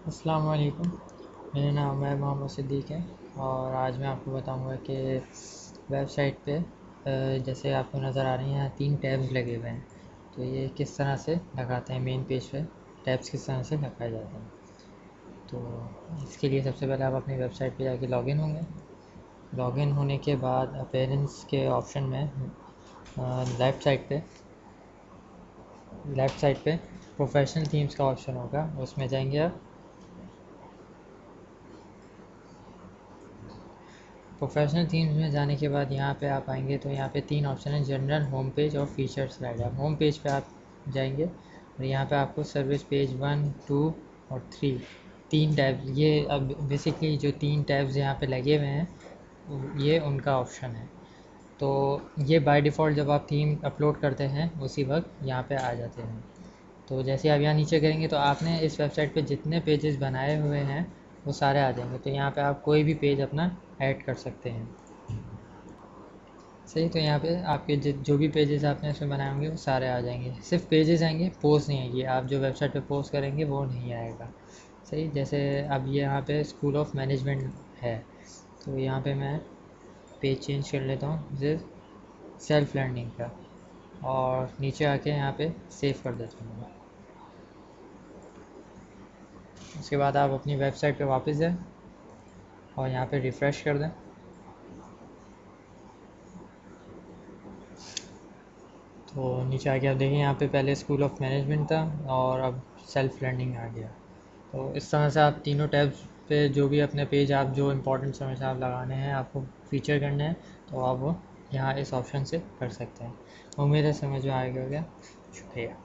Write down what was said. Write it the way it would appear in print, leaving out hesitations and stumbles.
अस्सलाम वालेकुम। मेरा नाम है मोहम्मद सिद्दीक़ है और आज मैं आपको बताऊंगा कि वेबसाइट पे जैसे आपको नज़र आ रही हैं यहाँ 3 टैब्स लगे हुए हैं। तो ये किस तरह से लगाते हैं मेन पेज पे टैब्स किस तरह से लगाए जाते हैं। तो इसके लिए सबसे पहले आप अपनी वेबसाइट पे जाके लॉगिन होंगे। लॉगिन होने के बाद अपीयरेंस के ऑप्शन में लेफ़्ट साइड पे प्रोफेशनल थीम्स का ऑप्शन होगा, उसमें जाएंगे आप। प्रोफेशनल थीम्स में जाने के बाद यहाँ पे आप आएंगे तो यहाँ पे 3 ऑप्शन है, जनरल, होम पेज और फीचर स्लाइड। आप होम पेज पे आप जाएंगे और यहाँ पे आपको सर्विस पेज 1, 2 और 3 तीन टैब्स, ये अब बेसिकली जो 3 टैब्स यहाँ पे लगे हुए हैं ये उनका ऑप्शन है। तो ये बाय डिफ़ॉल्ट जब आप थीम अपलोड करते हैं उसी वक्त यहाँ पे आ जाते हैं। तो जैसे आप यहाँ नीचे करेंगे तो आपने इस वेबसाइट पे जितने पेजेस बनाए हुए हैं वो सारे आ जाएंगे। तो यहाँ पे आप कोई भी पेज अपना ऐड कर सकते हैं। सही, तो यहाँ पे आपके जो भी पेजेस आपने इसमें बनाए होंगे वो सारे आ जाएंगे। सिर्फ पेजेस आएंगे, पोस्ट नहीं आएगी। आप जो वेबसाइट पे पोस्ट करेंगे वो नहीं आएगा। सही, जैसे अब ये यहाँ पे स्कूल ऑफ मैनेजमेंट है तो यहाँ पे मैं पेज चेंज कर लेता हूँ जैसे सेल्फ लर्निंग का, और नीचे आके यहाँ पे सेव कर देता हूँ। उसके बाद आप अपनी वेबसाइट पे वापस जाएं और यहाँ पे रिफ़्रेश कर दें। तो नीचे आके आप देखें यहाँ पे पहले स्कूल ऑफ मैनेजमेंट था और अब सेल्फ लर्निंग आ गया। तो इस तरह से आप तीनों टैब्स पे जो भी अपने पेज आप जो इम्पोर्टेंट समय से आप लगाने हैं, आपको फीचर करने हैं, तो आप वो यहाँ इस ऑप्शन से कर सकते हैं। उम्मीद है समझ में आ गया होगा। शुक्रिया।